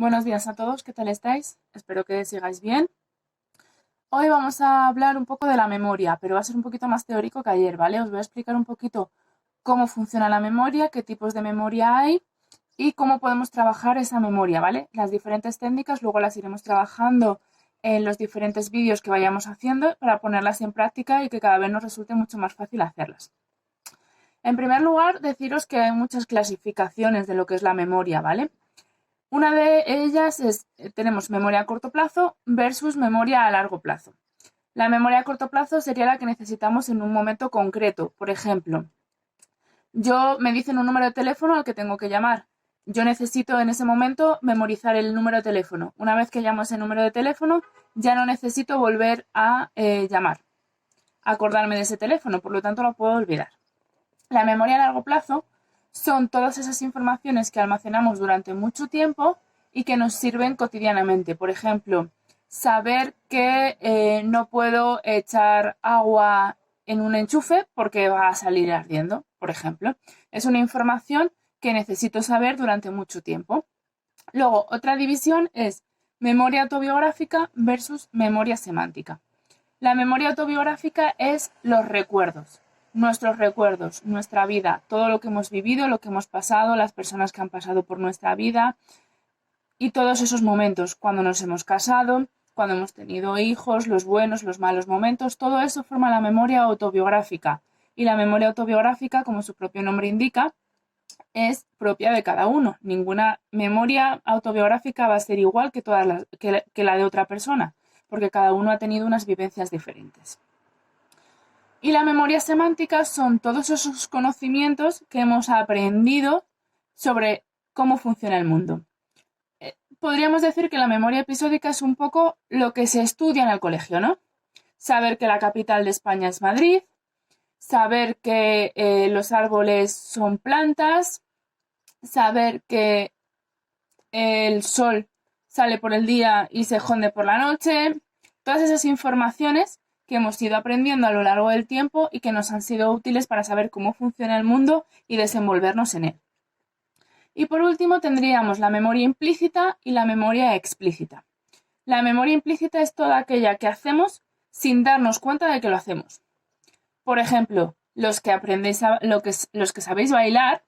Buenos días a todos, ¿qué tal estáis? Espero que sigáis bien. Hoy vamos a hablar un poco de la memoria, pero va a ser un poquito más teórico que ayer, ¿vale? Os voy a explicar un poquito cómo funciona la memoria, qué tipos de memoria hay y cómo podemos trabajar esa memoria, ¿vale? Las diferentes técnicas luego las iremos trabajando en los diferentes vídeos que vayamos haciendo para ponerlas en práctica y que cada vez nos resulte mucho más fácil hacerlas. En primer lugar, deciros que hay muchas clasificaciones de lo que es la memoria, ¿vale? Una de ellas es, tenemos memoria a corto plazo versus memoria a largo plazo. La memoria a corto plazo sería la que necesitamos en un momento concreto. Por ejemplo, yo me dicen un número de teléfono al que tengo que llamar. Yo necesito en ese momento memorizar el número de teléfono. Una vez que llamo ese número de teléfono, ya no necesito volver a llamar, acordarme de ese teléfono, por lo tanto lo puedo olvidar. La memoria a largo plazo son todas esas informaciones que almacenamos durante mucho tiempo y que nos sirven cotidianamente. Por ejemplo, saber que no puedo echar agua en un enchufe porque va a salir ardiendo, por ejemplo. Es una información que necesito saber durante mucho tiempo. Luego, otra división es memoria autobiográfica versus memoria semántica. La memoria autobiográfica es los recuerdos, nuestros recuerdos, nuestra vida, todo lo que hemos vivido, lo que hemos pasado, las personas que han pasado por nuestra vida y todos esos momentos, cuando nos hemos casado, cuando hemos tenido hijos, los buenos, los malos momentos, todo eso forma la memoria autobiográfica. Y la memoria autobiográfica, como su propio nombre indica, es propia de cada uno. Ninguna memoria autobiográfica va a ser igual que la de otra persona, porque cada uno ha tenido unas vivencias diferentes. Y la memoria semántica son todos esos conocimientos que hemos aprendido sobre cómo funciona el mundo. Podríamos decir que la memoria episódica es un poco lo que se estudia en el colegio, ¿no? Saber que la capital de España es Madrid, saber que los árboles son plantas, saber que el sol sale por el día y se esconde por la noche, todas esas informaciones que hemos ido aprendiendo a lo largo del tiempo y que nos han sido útiles para saber cómo funciona el mundo y desenvolvernos en él. Y por último tendríamos la memoria implícita y la memoria explícita. La memoria implícita es toda aquella que hacemos sin darnos cuenta de que lo hacemos. Por ejemplo, los que sabéis bailar,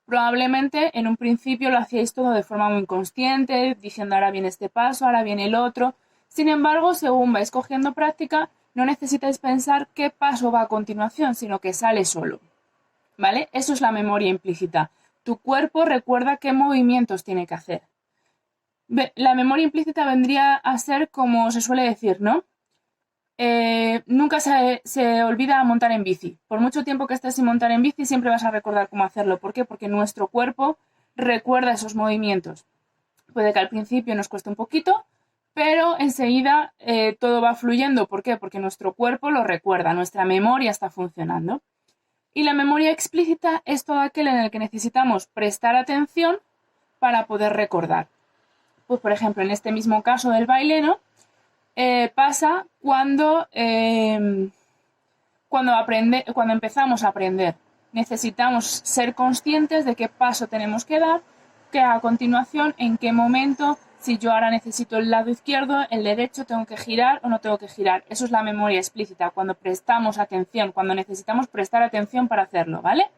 probablemente en un principio lo hacíais todo de forma muy inconsciente, diciendo ahora viene este paso, ahora viene el otro. Sin embargo, según vais cogiendo práctica, no necesitáis pensar qué paso va a continuación, sino que sale solo. ¿Vale? Eso es la memoria implícita. Tu cuerpo recuerda qué movimientos tiene que hacer. La memoria implícita vendría a ser como se suele decir, ¿no? Nunca se olvida montar en bici. Por mucho tiempo que estés sin montar en bici, siempre vas a recordar cómo hacerlo. ¿Por qué? Porque nuestro cuerpo recuerda esos movimientos. Puede que al principio nos cueste un poquito, pero enseguida todo va fluyendo. ¿Por qué? Porque nuestro cuerpo lo recuerda, nuestra memoria está funcionando. Y la memoria explícita es todo aquel en el que necesitamos prestar atención para poder recordar. Pues, por ejemplo, en este mismo caso del baile, ¿no? Pasa cuando empezamos a aprender. Necesitamos ser conscientes de qué paso tenemos que dar, que a continuación, en qué momento, si yo ahora necesito el lado izquierdo, el derecho, tengo que girar o no tengo que girar. Eso es la memoria explícita, cuando prestamos atención, cuando necesitamos prestar atención para hacerlo, ¿vale?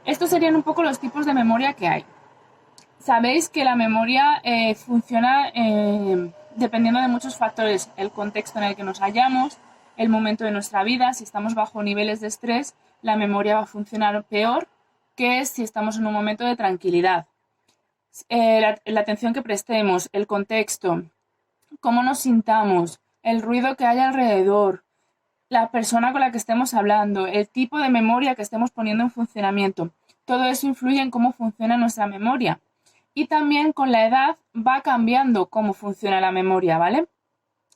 Estos serían un poco los tipos de memoria que hay. Sabéis que la memoria funciona dependiendo de muchos factores, el contexto en el que nos hallamos, el momento de nuestra vida. Si estamos bajo niveles de estrés, la memoria va a funcionar peor que si estamos en un momento de tranquilidad. La atención que prestemos, el contexto, cómo nos sintamos, el ruido que hay alrededor, la persona con la que estemos hablando, el tipo de memoria que estemos poniendo en funcionamiento. Todo eso influye en cómo funciona nuestra memoria. Y también con la edad va cambiando cómo funciona la memoria, ¿vale?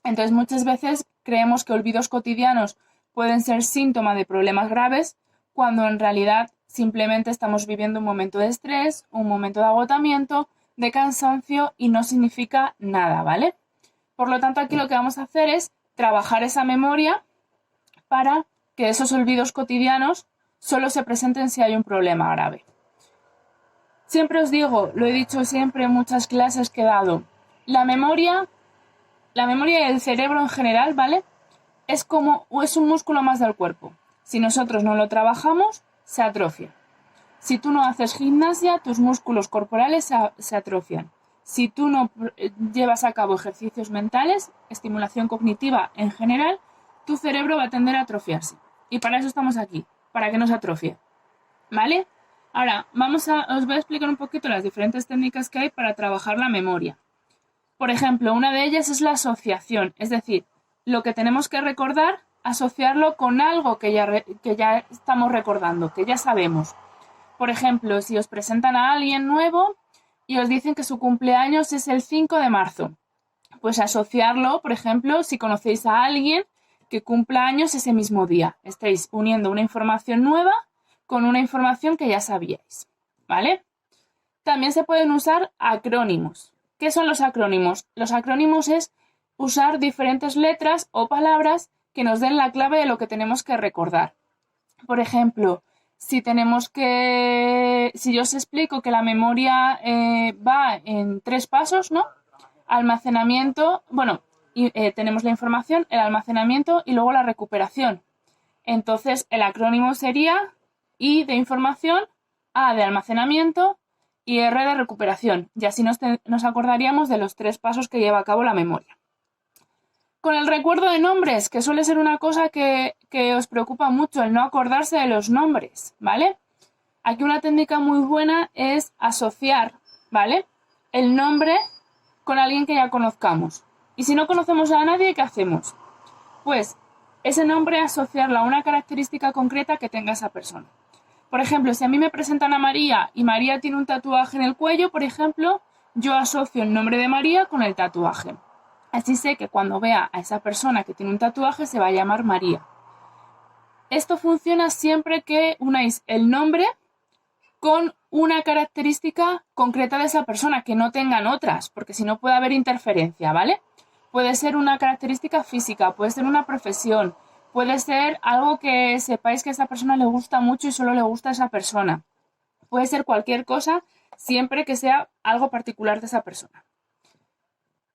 Entonces muchas veces creemos que olvidos cotidianos pueden ser síntoma de problemas graves, cuando en realidad simplemente estamos viviendo un momento de estrés, un momento de agotamiento, de cansancio y no significa nada, ¿vale? Por lo tanto, aquí lo que vamos a hacer es trabajar esa memoria para que esos olvidos cotidianos solo se presenten si hay un problema grave. Siempre os digo, lo he dicho siempre en muchas clases que he dado, la memoria y el cerebro en general, ¿vale? Es un músculo más del cuerpo. Si nosotros no lo trabajamos, se atrofia. Si tú no haces gimnasia, tus músculos corporales se atrofian. Si tú no llevas a cabo ejercicios mentales, estimulación cognitiva en general, tu cerebro va a tender a atrofiarse. Y para eso estamos aquí, para que no se atrofie. ¿Vale? Ahora, os voy a explicar un poquito las diferentes técnicas que hay para trabajar la memoria. Por ejemplo, una de ellas es la asociación, es decir, lo que tenemos que recordar, asociarlo con algo que ya estamos recordando, que ya sabemos. Por ejemplo, si os presentan a alguien nuevo y os dicen que su cumpleaños es el 5 de marzo, pues asociarlo, por ejemplo, si conocéis a alguien que cumpla años ese mismo día. Estáis uniendo una información nueva con una información que ya sabíais, ¿vale? También se pueden usar acrónimos. ¿Qué son los acrónimos? Los acrónimos es usar diferentes letras o palabras que nos den la clave de lo que tenemos que recordar. Por ejemplo, si yo os explico que la memoria va en 3 pasos, ¿no? Almacenamiento, tenemos la información, el almacenamiento y luego la recuperación. Entonces, el acrónimo sería I de información, A de almacenamiento y R de recuperación. Y así nos acordaríamos de los 3 pasos que lleva a cabo la memoria. Con el recuerdo de nombres, que suele ser una cosa que os preocupa mucho, el no acordarse de los nombres, ¿vale? Aquí una técnica muy buena es asociar, ¿vale? El nombre con alguien que ya conozcamos. Y si no conocemos a nadie, ¿qué hacemos? Pues ese nombre asociarlo a una característica concreta que tenga esa persona. Por ejemplo, si a mí me presentan a María y María tiene un tatuaje en el cuello, por ejemplo, yo asocio el nombre de María con el tatuaje. Así sé que cuando vea a esa persona que tiene un tatuaje se va a llamar María. Esto funciona siempre que unáis el nombre con una característica concreta de esa persona, que no tengan otras, porque si no puede haber interferencia, ¿vale? Puede ser una característica física, puede ser una profesión, puede ser algo que sepáis que a esa persona le gusta mucho y solo le gusta a esa persona. Puede ser cualquier cosa, siempre que sea algo particular de esa persona.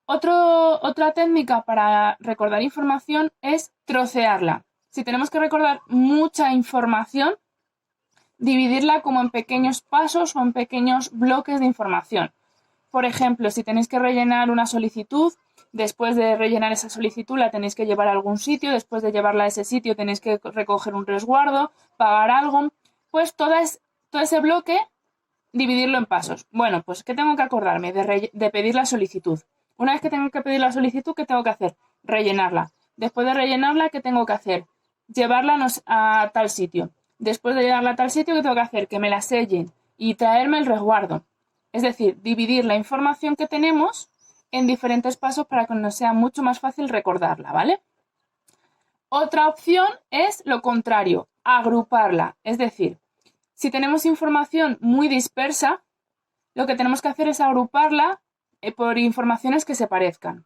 Otra técnica para recordar información es trocearla. Si tenemos que recordar mucha información, dividirla como en pequeños pasos o en pequeños bloques de información. Por ejemplo, si tenéis que rellenar una solicitud, después de rellenar esa solicitud la tenéis que llevar a algún sitio, después de llevarla a ese sitio tenéis que recoger un resguardo, pagar algo, pues todo ese bloque, dividirlo en pasos. Bueno, pues ¿qué tengo que acordarme? De pedir la solicitud. Una vez que tengo que pedir la solicitud, ¿qué tengo que hacer? Rellenarla. Después de rellenarla, ¿qué tengo que hacer? Llevarla a tal sitio. Después de llevarla a tal sitio, ¿qué tengo que hacer? Que me la sellen y traerme el resguardo. Es decir, dividir la información que tenemos en diferentes pasos para que nos sea mucho más fácil recordarla, ¿vale? Otra opción es lo contrario, agruparla. Es decir, si tenemos información muy dispersa, lo que tenemos que hacer es agruparla por informaciones que se parezcan.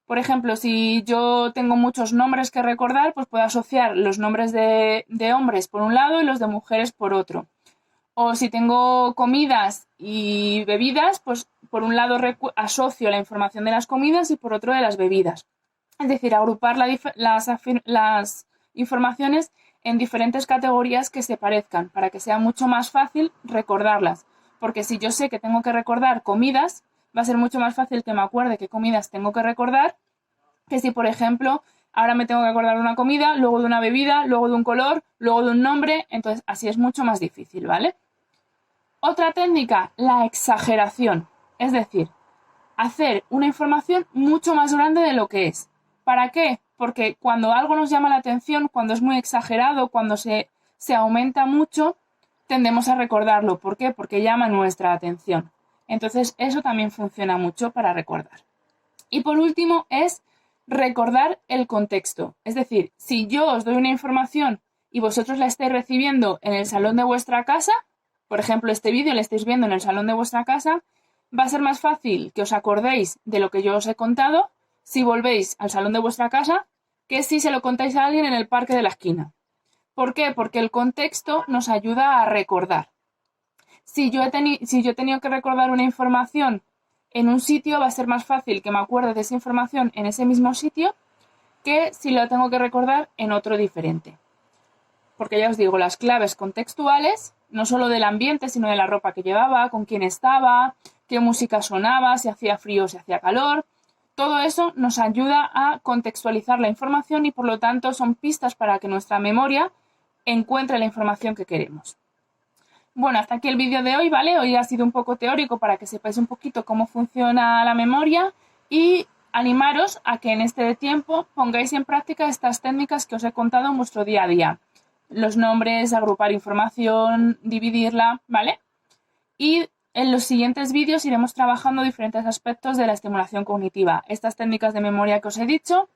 Por ejemplo, si yo tengo muchos nombres que recordar, pues puedo asociar los nombres de hombres por un lado y los de mujeres por otro. O si tengo comidas y bebidas, pues por un lado asocio la información de las comidas y por otro de las bebidas. Es decir, agrupar las informaciones en diferentes categorías que se parezcan para que sea mucho más fácil recordarlas. Porque si yo sé que tengo que recordar comidas, va a ser mucho más fácil que me acuerde qué comidas tengo que recordar que si, por ejemplo, ahora me tengo que acordar de una comida, luego de una bebida, luego de un color, luego de un nombre, entonces así es mucho más difícil, ¿vale? Otra técnica, la exageración, es decir, hacer una información mucho más grande de lo que es. ¿Para qué? Porque cuando algo nos llama la atención, cuando es muy exagerado, cuando se aumenta mucho, tendemos a recordarlo. ¿Por qué? Porque llama nuestra atención. Entonces, eso también funciona mucho para recordar. Y por último es recordar el contexto. Es decir, si yo os doy una información y vosotros la estáis recibiendo en el salón de vuestra casa, por ejemplo, este vídeo lo estáis viendo en el salón de vuestra casa, va a ser más fácil que os acordéis de lo que yo os he contado si volvéis al salón de vuestra casa que si se lo contáis a alguien en el parque de la esquina. ¿Por qué? Porque el contexto nos ayuda a recordar. Si yo he tenido que recordar una información en un sitio, va a ser más fácil que me acuerde de esa información en ese mismo sitio que si lo tengo que recordar en otro diferente. Porque ya os digo, las claves contextuales, no solo del ambiente, sino de la ropa que llevaba, con quién estaba, qué música sonaba, si hacía frío o si hacía calor, todo eso nos ayuda a contextualizar la información y por lo tanto son pistas para que nuestra memoria encuentre la información que queremos. Bueno, hasta aquí el vídeo de hoy, ¿vale? Hoy ha sido un poco teórico para que sepáis un poquito cómo funciona la memoria y animaros a que en este tiempo pongáis en práctica estas técnicas que os he contado en vuestro día a día. Los nombres, agrupar información, dividirla, ¿vale? Y en los siguientes vídeos iremos trabajando diferentes aspectos de la estimulación cognitiva. Estas técnicas de memoria que os he dicho,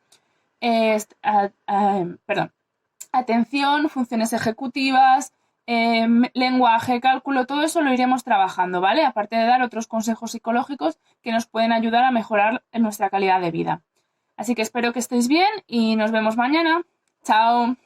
atención, funciones ejecutivas, lenguaje, cálculo, todo eso lo iremos trabajando, ¿vale? Aparte de dar otros consejos psicológicos que nos pueden ayudar a mejorar nuestra calidad de vida. Así que espero que estéis bien y nos vemos mañana. ¡Chao!